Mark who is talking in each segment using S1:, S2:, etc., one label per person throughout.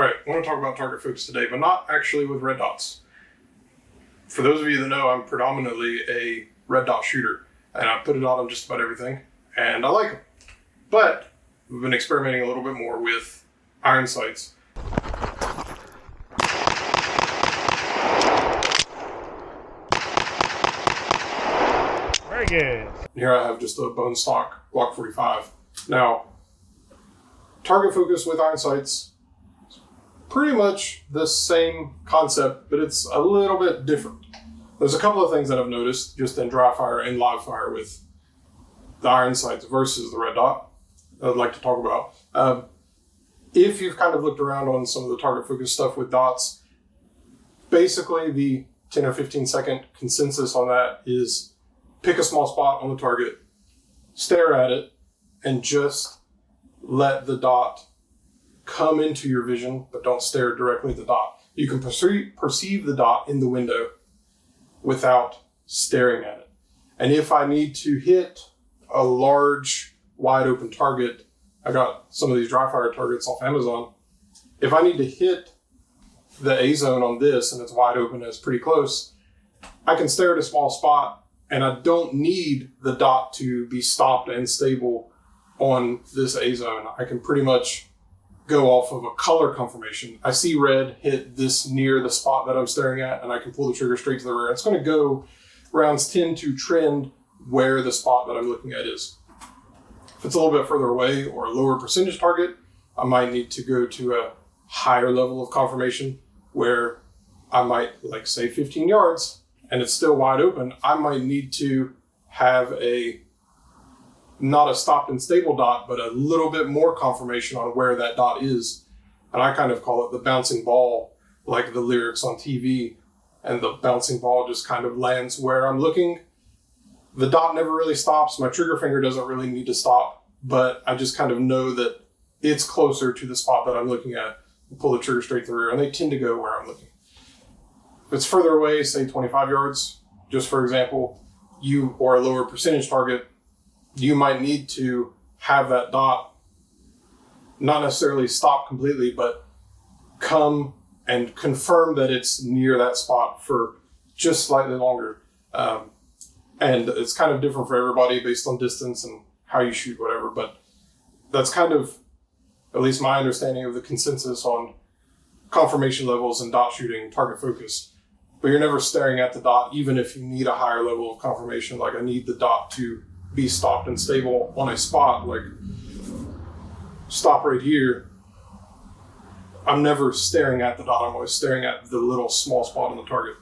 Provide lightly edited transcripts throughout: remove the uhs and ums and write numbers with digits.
S1: All right, I want to talk about target focus today, but not actually with red dots. For those of you that know, I'm predominantly a red dot shooter, and I put it on just about everything, and I like them. But we've been experimenting a little bit more with iron sights.
S2: Very good.
S1: Here I have just a bone stock Glock 45. Now, target focus with iron sights, pretty much the same concept, but it's a little bit different. There's a couple of things that I've noticed just in dry fire and live fire with the iron sights versus the red dot I'd like to talk about. If you've kind of looked around on some of the target focus stuff with dots, basically the 10 or 15 second consensus on that is pick a small spot on the target, stare at it, and just let the dot come into your vision, but don't stare directly at the dot. You can perceive the dot in the window without staring at it. And if I need to hit a large, wide open target, I got some of these dry fire targets off Amazon. If I need to hit the A zone on this and it's wide open and it's pretty close, I can stare at a small spot and I don't need the dot to be stopped and stable on this A zone. I can pretty much go off of a color confirmation. I see red hit this near the spot that I'm staring at, and I can pull the trigger straight to the rear. It's going to go, rounds tend to trend where the spot that I'm looking at is. If it's a little bit further away or a lower percentage target, I might need to go to a higher level of confirmation where I might, like say 15 yards, and it's still wide open. I might need to have not a stopped and stable dot, but a little bit more confirmation on where that dot is. And I kind of call it the bouncing ball, like the lyrics on TV, and the bouncing ball just kind of lands where I'm looking. The dot never really stops. My trigger finger doesn't really need to stop, but I just kind of know that it's closer to the spot that I'm looking at. Pull the trigger straight to the rear, and they tend to go where I'm looking. If it's further away, say 25 yards, just for example, or a lower percentage target, you might need to have that dot not necessarily stop completely, but come and confirm that it's near that spot for just slightly longer. And it's kind of different for everybody based on distance and how you shoot, whatever. But that's kind of, at least my understanding of the consensus on confirmation levels and dot shooting, target focus. But you're never staring at the dot, even if you need a higher level of confirmation. Like I need the dot to be stopped and stable on a spot, like stop right here. I'm never staring at the dot. I'm always staring at the little small spot on the target.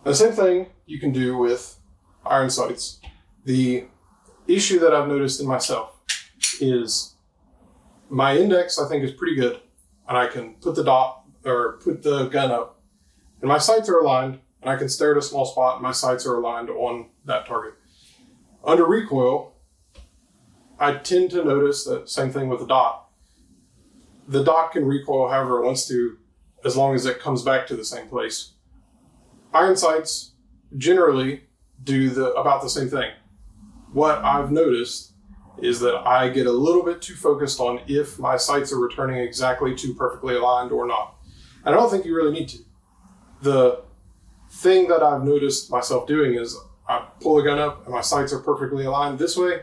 S1: The same thing you can do with iron sights. The issue that I've noticed in myself is my index, I think, is pretty good, and I can put the dot or put the gun up, and my sights are aligned, and I can stare at a small spot, and my sights are aligned on that target. Under recoil, I tend to notice that same thing with the dot. The dot can recoil however it wants to, as long as it comes back to the same place. Iron sights generally do about the same thing. What I've noticed is that I get a little bit too focused on if my sights are returning exactly to perfectly aligned or not. And I don't think you really need to. The thing that I've noticed myself doing is I pull the gun up and my sights are perfectly aligned this way,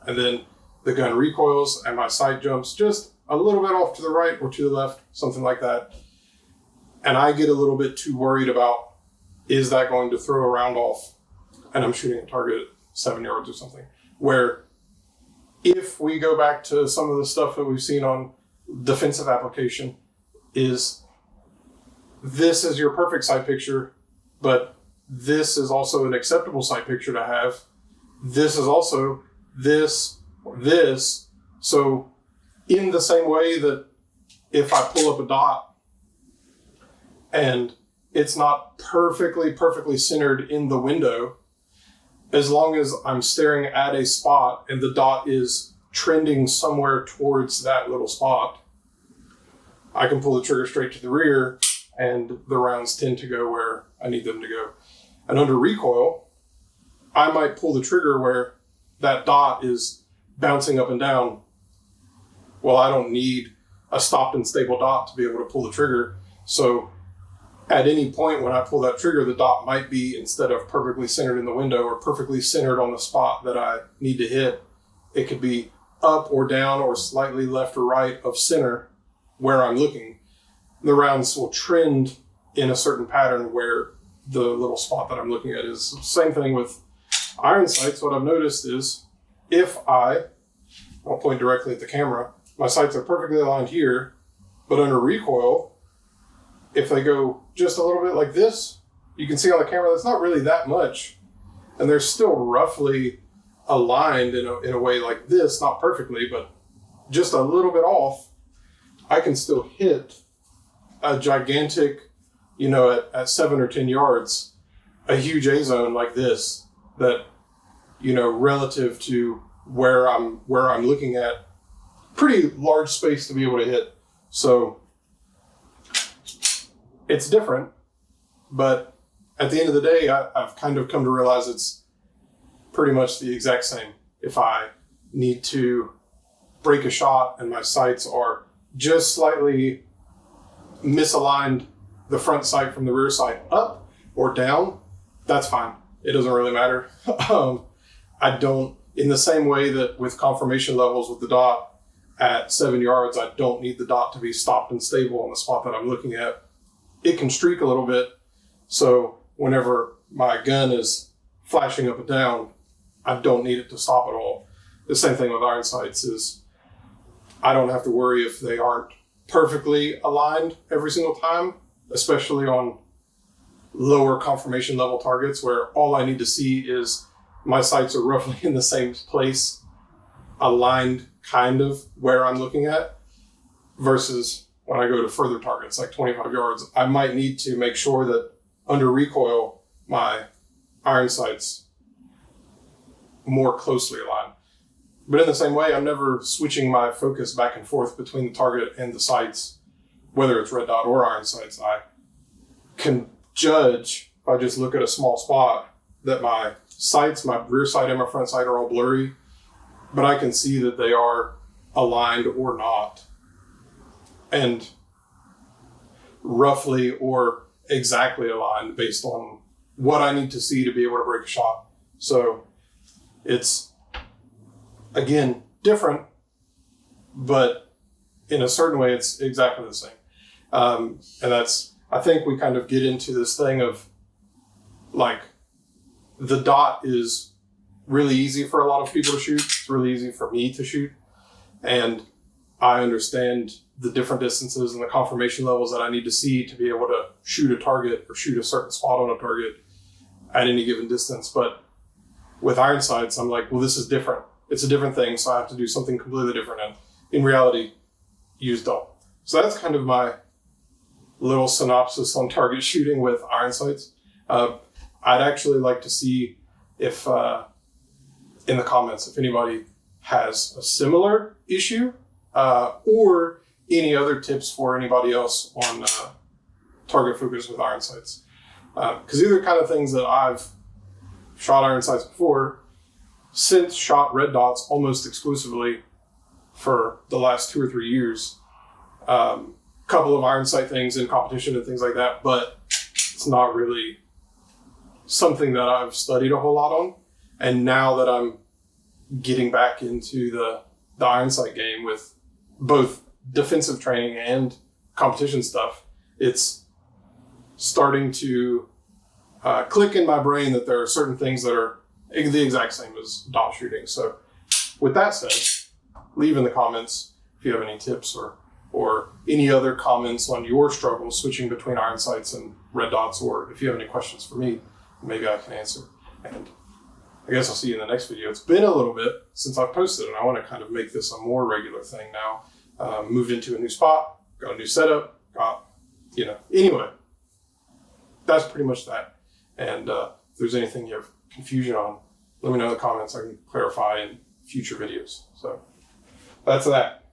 S1: and then the gun recoils and my sight jumps just a little bit off to the right or to the left, something like that. And I get a little bit too worried about, is that going to throw a round off? And I'm shooting a target at 7 yards or something. Where if we go back to some of the stuff that we've seen on defensive application, is this is your perfect sight picture, but this is also an acceptable sight picture to have. This is also this. So in the same way that if I pull up a dot and it's not perfectly centered in the window, as long as I'm staring at a spot and the dot is trending somewhere towards that little spot, I can pull the trigger straight to the rear and the rounds tend to go where I need them to go. And under recoil, I might pull the trigger where that dot is bouncing up and down. Well, I don't need a stopped and stable dot to be able to pull the trigger. So at any point when I pull that trigger, the dot might be, instead of perfectly centered in the window or perfectly centered on the spot that I need to hit, it could be up or down or slightly left or right of center where I'm looking. The rounds will trend in a certain pattern where the little spot that I'm looking at is. Same thing with iron sights. What I've noticed is if I'll point directly at the camera, my sights are perfectly aligned here, but under recoil, if they go just a little bit like this, you can see on the camera that's not really that much. And they're still roughly aligned in a way like this, not perfectly, but just a little bit off. I can still hit a gigantic, at 7 or 10 yards, a huge A-zone like this that, relative to where I'm looking at, pretty large space to be able to hit. So it's different, but at the end of the day, I've kind of come to realize it's pretty much the exact same. If I need to break a shot and my sights are just slightly misaligned, the front sight from the rear sight up or down, that's fine. It doesn't really matter. I don't, in the same way that with confirmation levels with the dot at 7 yards, I don't need the dot to be stopped and stable on the spot that I'm looking at. It can streak a little bit. So whenever my gun is flashing up and down, I don't need it to stop at all. The same thing with iron sights is I don't have to worry if they aren't perfectly aligned every single time, especially on lower confirmation level targets where all I need to see is my sights are roughly in the same place, aligned kind of where I'm looking at, versus when I go to further targets like 25 yards, I might need to make sure that under recoil, my iron sights more closely aligned. But in the same way, I'm never switching my focus back and forth between the target and the sights, whether it's red dot or iron sights. I can judge, if I just look at a small spot, that my sights, my rear sight and my front sight are all blurry, but I can see that they are aligned or not, and roughly or exactly aligned based on what I need to see to be able to break a shot. So it's, again, different, but in a certain way, it's exactly the same. And that's, I think we kind of get into this thing of like, the dot is really easy for a lot of people to shoot. It's really easy for me to shoot. And I understand the different distances and the confirmation levels that I need to see to be able to shoot a target or shoot a certain spot on a target at any given distance. But with iron sights, I'm like, well, this is different. It's a different thing, so I have to do something completely different. And in reality, use don't. So that's kind of my little synopsis on target shooting with iron sights. I'd actually like to see if, in the comments, if anybody has a similar issue or any other tips for anybody else on target focus with iron sights. Because these are kind of things that I've shot iron sights before, since shot red dots almost exclusively for the last 2 or 3 years. Couple of iron sight things in competition and things like that, but it's not really something that I've studied a whole lot on. And now that I'm getting back into the iron sight game with both defensive training and competition stuff, it's starting to click in my brain that there are certain things that are the exact same as dot shooting. So with that said, leave in the comments if you have any tips or any other comments on your struggles switching between iron sights and red dots, or if you have any questions for me, maybe I can answer. And I guess I'll see you in the next video. It's been a little bit since I've posted, and I want to kind of make this a more regular thing now. Moved into a new spot, got a new setup, anyway, that's pretty much that. And if there's anything you have confusion on, let me know in the comments. I can clarify in future videos. So that's that.